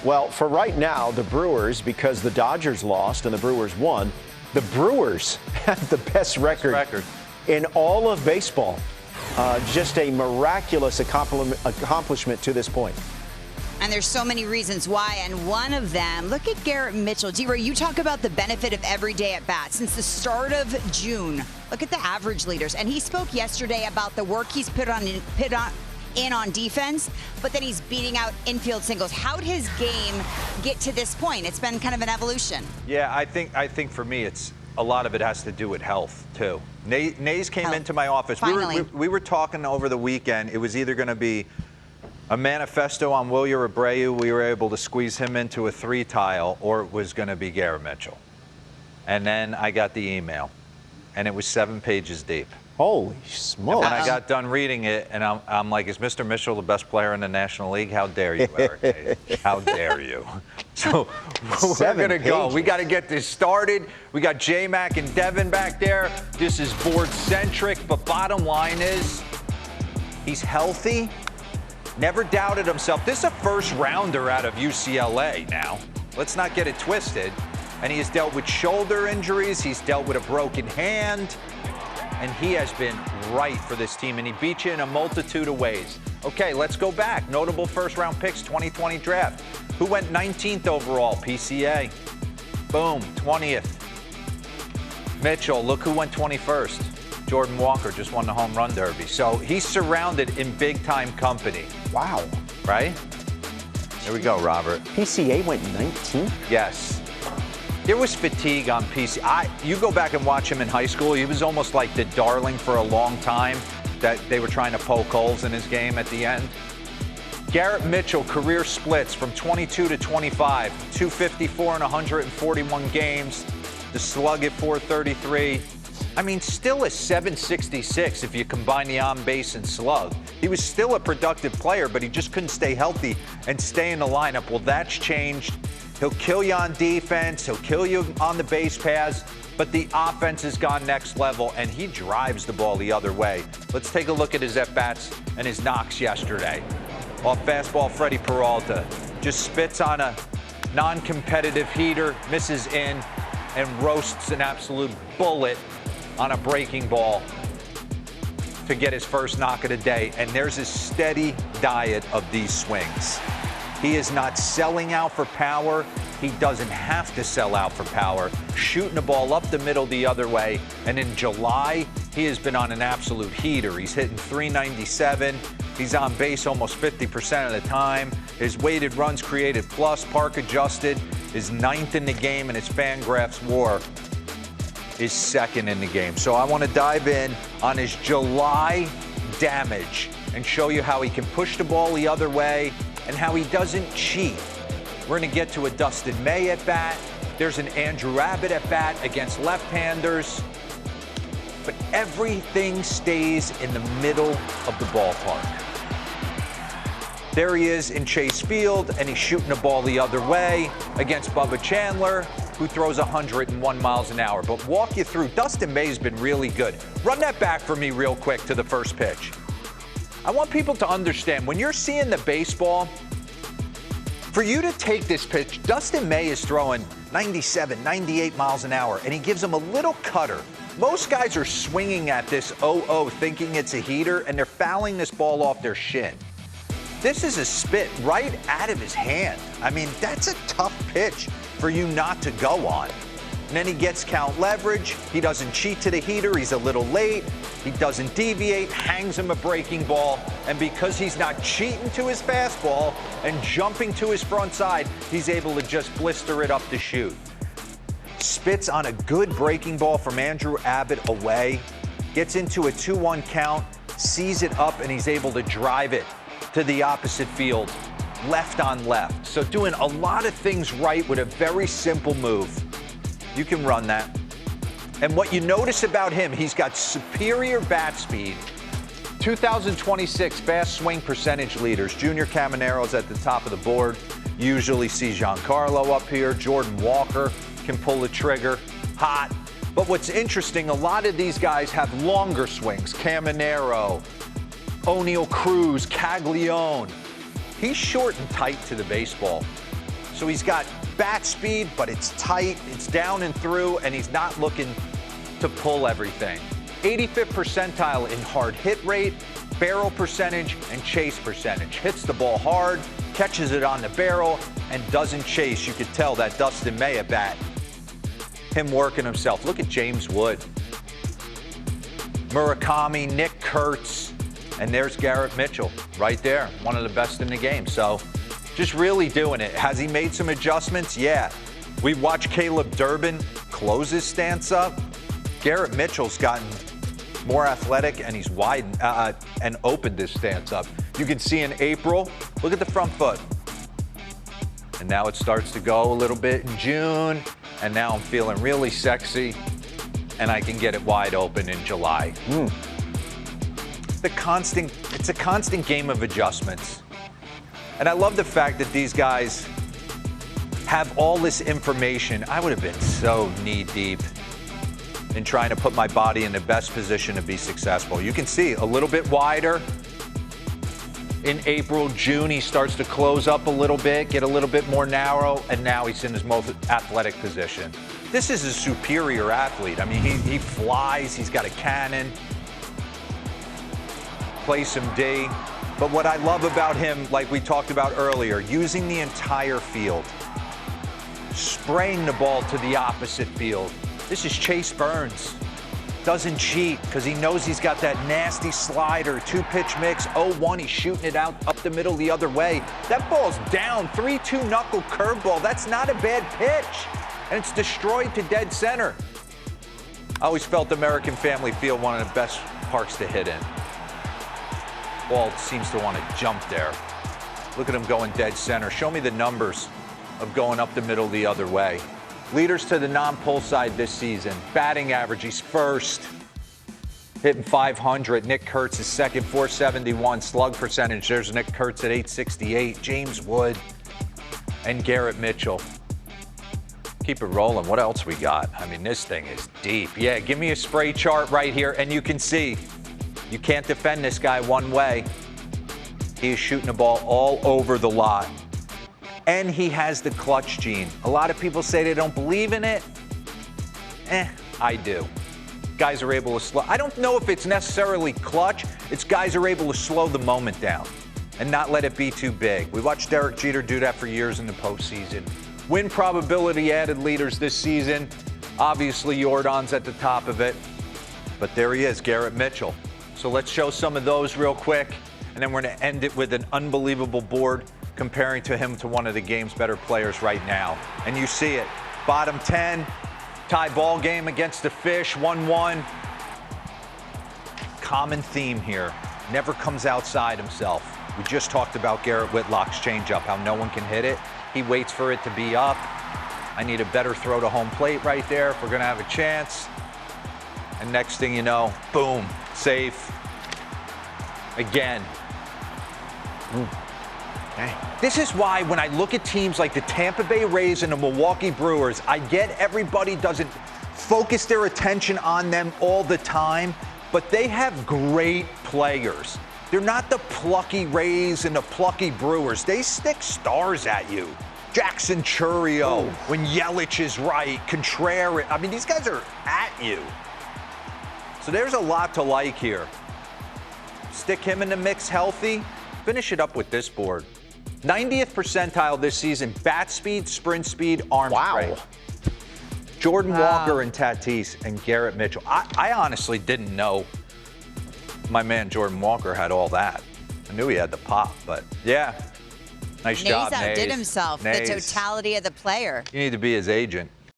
Well, for right now, the Brewers, because the Dodgers lost and the Brewers won, the Brewers have the best record in all of baseball. Just a miraculous accomplishment to this point. And there's so many reasons why, and one of them, look at Garrett Mitchell. D-Ray, you talk about the benefit of every day at bat. Since the start of June, look at the average leaders. And he spoke yesterday about the work he's put in on defense, but then he's beating out infield singles. How'd his game get to this point? It's been kind of an evolution. Yeah, I think for me, it's a lot of it has to do with health, too. Nays came into my office. We were talking over the weekend. It was either going to be a manifesto on Wilyer Abreu, we were able to squeeze him into a 3-tile, or it was going to be Garrett Mitchell. And then I got the email, and it was 7 pages deep. Holy smokes. And when I got done reading it, and I'm like, is Mr. Mitchell the best player in the National League? How dare you, Eric Hayes? How dare you? So we're going to go. We got to get this started. We got J-Mac and Devin back there. This is board-centric, but bottom line is he's healthy. Never doubted himself. This is a first-rounder out of UCLA now. Let's not get it twisted. And he has dealt with shoulder injuries. He's dealt with a broken hand. And he has been right for this team. And he beat you in a multitude of ways. Okay, let's go back. Notable first-round picks, 2020 draft. Who went 19th overall? PCA. Boom, 20th. Mitchell, look who went 21st. Jordan Walker just won the home run derby. So he's surrounded in big-time company. Wow. Right? There we go, Robert. PCA went 19th? Yes. There was fatigue on PCA. You go back and watch him in high school. He was almost like the darling for a long time that they were trying to poke holes in his game at the end. Garrett Mitchell, career splits from 22 to 25, 254 in 141 games. The slug at 433. I mean, still a 766 if you combine the on-base and slug. He was still a productive player, but he just couldn't stay healthy and stay in the lineup. Well, that's changed. He'll kill you on defense. He'll kill you on the base paths. But the offense has gone next level, and he drives the ball the other way. Let's take a look at his at-bats and his knocks yesterday. Off fastball, Freddie Peralta just spits on a non-competitive heater, misses in, and roasts an absolute bullet on a breaking ball to get his first knock of the day. And there's a steady diet of these swings. He is not selling out for power. He doesn't have to sell out for power. Shooting the ball up the middle the other way. And in July, he has been on an absolute heater. He's hitting .397. He's on base almost 50% of the time. His weighted runs created plus, park adjusted, is 9th in the game, and his Fangraphs WAR is 2nd in the game. So I want to dive in on his July damage and show you how he can push the ball the other way and how he doesn't cheat. We're going to get to a Dustin May at bat. There's an Andrew Abbott at bat against left-handers. But everything stays in the middle of the ballpark. There he is in Chase Field, and he's shooting the ball the other way against Bubba Chandler, who throws 101 miles an hour. But walk you through, Dustin May's been really good. Run that back for me real quick to the first pitch. I want people to understand, when you're seeing the baseball, for you to take this pitch, Dustin May is throwing 97, 98 miles an hour, and he gives him a little cutter. Most guys are swinging at this 0-0 thinking it's a heater, and they're fouling this ball off their shin. This is a spit right out of his hand. I mean, that's a tough pitch for you not to go on. And then he gets count leverage. He doesn't cheat to the heater. He's a little late. He doesn't deviate, hangs him a breaking ball. And because he's not cheating to his fastball and jumping to his front side, he's able to just blister it up the chute. Spits on a good breaking ball from Andrew Abbott away, gets into a 2-1 count, sees it up, and he's able to drive it to the opposite field, left on left. So doing a lot of things right with a very simple move. You can run that. And what you notice about him, he's got superior bat speed. 2026 fast swing percentage leaders. Junior Camanero's at the top of the board. Usually see Giancarlo up here. Jordan Walker can pull the trigger. Hot. But what's interesting, a lot of these guys have longer swings. Caminero, O'Neal Cruz, Caglione. He's short and tight to the baseball. So he's got bat speed, but it's tight, it's down and through, and he's not looking to pull everything. 85th percentile in hard hit rate, barrel percentage, and chase percentage. Hits the ball hard, catches it on the barrel, and doesn't chase. You could tell that Dustin May at bat, him working himself. Look at James Wood, Murakami, Nick Kurtz, and there's Garrett Mitchell right there, one of the best in the game. So just really doing it. Has he made some adjustments? Yeah. We watched Caleb Durbin close his stance up. Garrett Mitchell's gotten more athletic, and he's widened and opened his stance up. You can see in April, look at the front foot. And now it starts to go a little bit in June, and now I'm feeling really sexy, and I can get it wide open in July. It's a constant game of adjustments. And I love the fact that these guys have all this information. I would have been so knee-deep in trying to put my body in the best position to be successful. You can see a little bit wider. In April, June, he starts to close up a little bit, get a little bit more narrow, and now he's in his most athletic position. This is a superior athlete. I mean, he flies, he's got a cannon, plays some D. But what I love about him, like we talked about earlier, using the entire field, spraying the ball to the opposite field. This is Chase Burns. Doesn't cheat because he knows he's got that nasty slider, 2-pitch mix, 0-1. He's shooting it out up the middle the other way. That ball's down, 3-2 knuckle curveball. That's not a bad pitch. And it's destroyed to dead center. I always felt American Family Field one of the best parks to hit in. Ball seems to want to jump there. Look at him going dead center. Show me the numbers of going up the middle the other way. Leaders to the non-pull side this season. Batting average, he's first. Hitting .500. Nick Kurtz is second, .471. Slug percentage, there's Nick Kurtz at .868. James Wood and Garrett Mitchell. Keep it rolling. What else we got? I mean, this thing is deep. Yeah, give me a spray chart right here, and you can see you can't defend this guy one way. He is shooting the ball all over the lot. And he has the clutch gene. A lot of people say they don't believe in it. I do. Guys are able to slow. I don't know if it's necessarily clutch. It's guys are able to slow the moment down and not let it be too big. We watched Derek Jeter do that for years in the postseason. Win probability added leaders this season. Obviously, Jordan's at the top of it. But there he is, Garrett Mitchell. So let's show some of those real quick. And then we're going to end it with an unbelievable board comparing to him to one of the game's better players right now. And you see it. Bottom 10, tie ball game against the Fish, 1-1. Common theme here. Never comes outside himself. We just talked about Garrett Whitlock's changeup, how no one can hit it. He waits for it to be up. I need a better throw to home plate right there if we're going to have a chance. And next thing you know, boom, safe. Again. Okay. This is why when I look at teams like the Tampa Bay Rays and the Milwaukee Brewers, I get everybody doesn't focus their attention on them all the time, but they have great players. They're not the plucky Rays and the plucky Brewers. They stick stars at you. Jackson Chourio, when Yelich is right, Contreras. I mean, these guys are at you. So there's a lot to like here. Stick him in the mix healthy. Finish it up with this board. 90th percentile this season, bat speed, sprint speed, arm strength. Jordan Walker and Tatis and Garrett Mitchell. I honestly didn't know my man Jordan Walker had all that. I knew he had the pop, but yeah. Nice job, Nays. Outdid himself, Nays. the totality of the player. You need to be his agent.